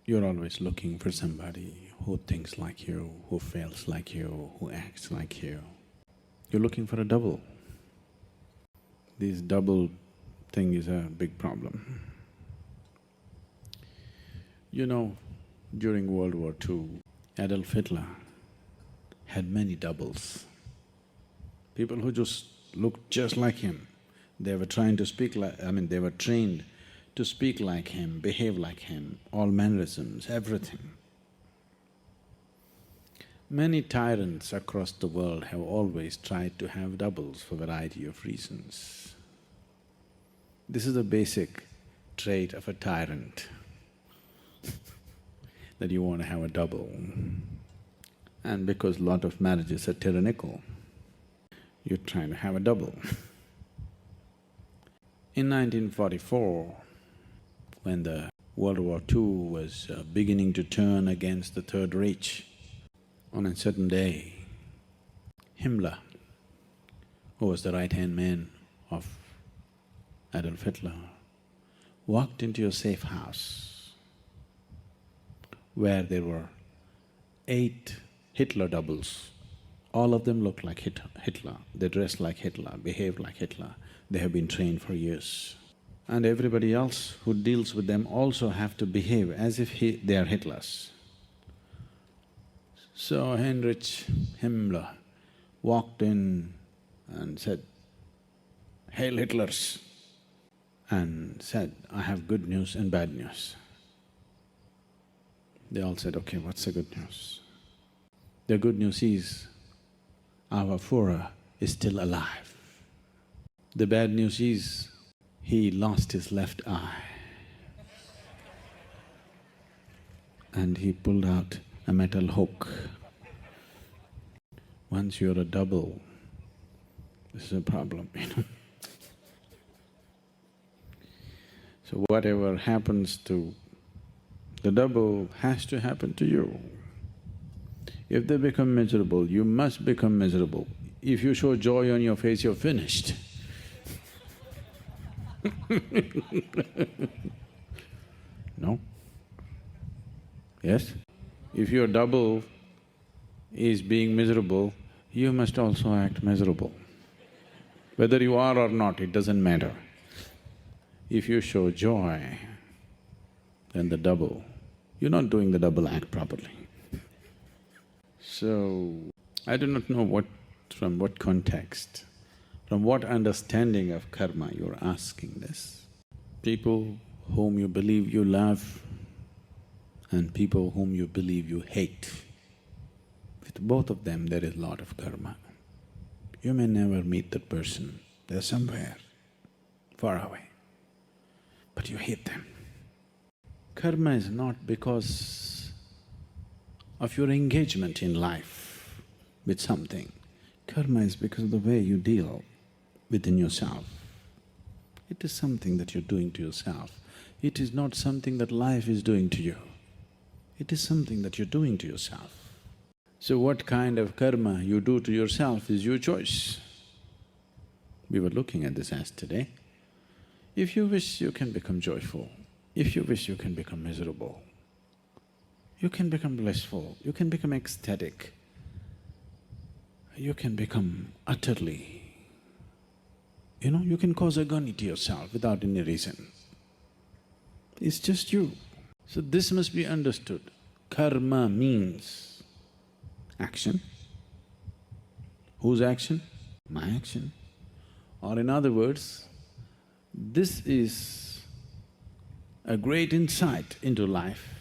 You're always looking for somebody who thinks like you, who feels like you, who acts like you. You're looking for a double. This double thing is a big problem. You know, during World War II, Adolf Hitler had many doubles. People who just looked just like him. They were trying to speak they were trained to speak like him, behave like him, all mannerisms, everything. Many tyrants across the world have always tried to have doubles for a variety of reasons. This is a basic trait of a tyrant that you want to have a double. And because lot of marriages are tyrannical, you're trying to have a double. In 1944, when the World War II was beginning to turn against the Third Reich, on a certain day, Himmler, who was the right-hand man of Adolf Hitler, walked into a safe house where there were 8 Hitler doubles. All of them looked like Hitler, they dressed like Hitler, behaved like Hitler, they have been trained for years. And everybody else who deals with them also have to behave as if they are Hitlers. So Heinrich Himmler walked in and said, "Hail Hitlers!" and said, "I have good news and bad news." They all said, "Okay, what's the good news?" The good news is, our Führer is still alive. The bad news is, he lost his left eye. And he pulled out a metal hook. Once you're a double, this is a problem, you know. So whatever happens to the double has to happen to you. If they become miserable, you must become miserable. If you show joy on your face, you're finished. No? Yes? If your double is being miserable, you must also act miserable. Whether you are or not, it doesn't matter. If you show joy, then the double, you're not doing the double act properly. So, I do not know from what context, from what understanding of karma you're asking this. People whom you believe you love and people whom you believe you hate, with both of them there is a lot of karma. You may never meet that person, they're somewhere far away, but you hate them. Karma is not because of your engagement in life with something. Karma is because of the way you deal within yourself. It is something that you're doing to yourself. It is not something that life is doing to you. It is something that you're doing to yourself. So what kind of karma you do to yourself is your choice. We were looking at this as today. If you wish, you can become joyful. If you wish, you can become miserable. You can become blissful, you can become ecstatic. You can become utterly… you can cause agony to yourself without any reason. It's just you. So this must be understood. Karma means action. Whose action? My action. Or in other words, this is a great insight into life,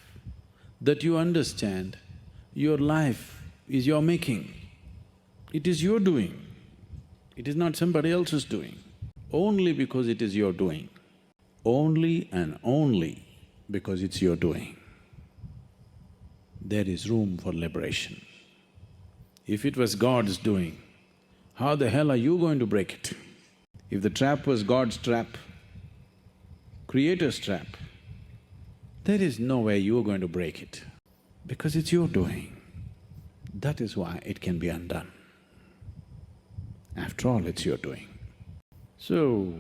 that you understand your life is your making. It is your doing, it is not somebody else's doing. Only because it is your doing, only and only because it's your doing, there is room for liberation. If it was God's doing, how the hell are you going to break it? If the trap was God's trap, Creator's trap, there is no way you're going to break it, because it's your doing. That is why it can be undone. After all, it's your doing. So,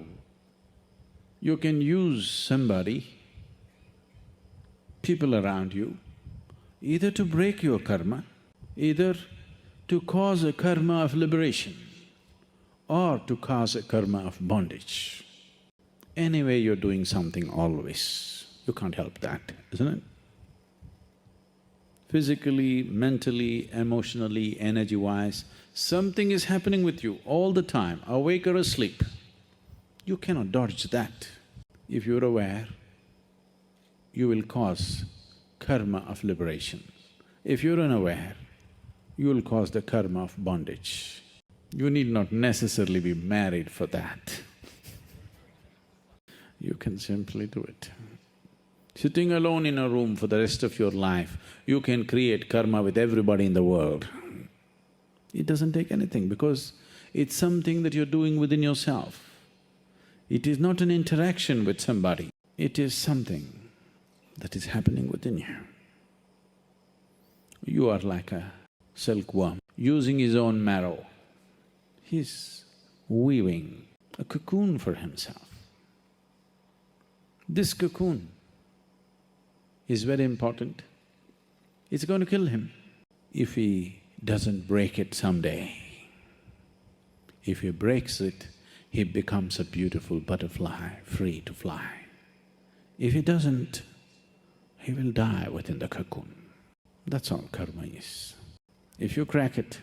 you can use somebody people around you, either to break your karma, either to cause a karma of liberation or to cause a karma of bondage. Anyway, you're doing something always, you can't help that, isn't it? Physically, mentally, emotionally, energy-wise, something is happening with you all the time, awake or asleep. You cannot dodge that. If you're aware, you will cause karma of liberation. If you're unaware, you will cause the karma of bondage. You need not necessarily be married for that. You can simply do it. Sitting alone in a room for the rest of your life, you can create karma with everybody in the world. It doesn't take anything because it's something that you're doing within yourself. It is not an interaction with somebody, it is something that is happening within you. You are like a silkworm using his own marrow. He's weaving a cocoon for himself. This cocoon is very important. It's going to kill him if he doesn't break it someday. If he breaks it, he becomes a beautiful butterfly, free to fly. If he doesn't, he will die within the cocoon. That's all karma is. If you crack it,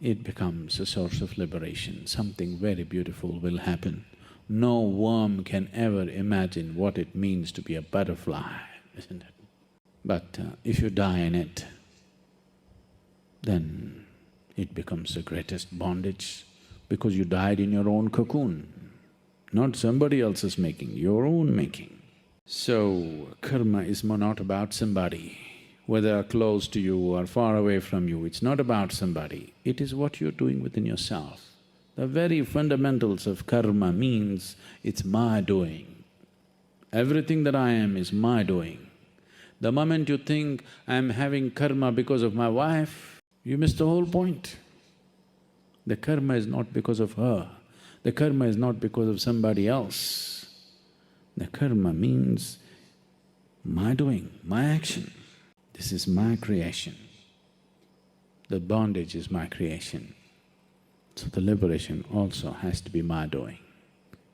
it becomes a source of liberation, something very beautiful will happen. No worm can ever imagine what it means to be a butterfly, isn't it? But if you die in it, then it becomes the greatest bondage because you died in your own cocoon, not somebody else's making, your own making. So, karma is not about somebody, whether close to you or far away from you, it's not about somebody, it is what you're doing within yourself. The very fundamentals of karma means it's my doing. Everything that I am is my doing. The moment you think, I'm having karma because of my wife, you miss the whole point. The karma is not because of her, the karma is not because of somebody else. The karma means my doing, my action. This is my creation. The bondage is my creation. So the liberation also has to be my doing.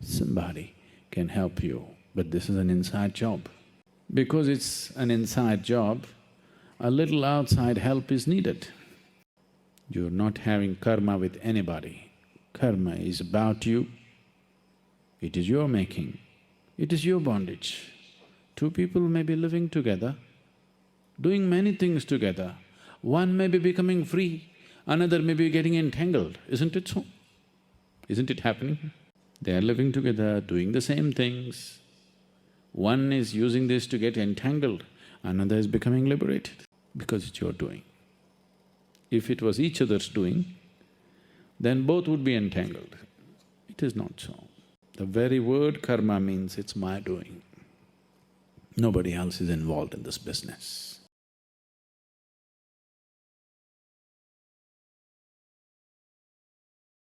Somebody can help you, but this is an inside job. Because it's an inside job, a little outside help is needed. You're not having karma with anybody. Karma is about you, it is your making, it is your bondage. Two people may be living together, doing many things together. One may be becoming free, another may be getting entangled, isn't it so? Isn't it happening? They are living together, doing the same things. One is using this to get entangled, another is becoming liberated because it's your doing. If it was each other's doing, then both would be entangled. It is not so. The very word karma means it's my doing. Nobody else is involved in this business.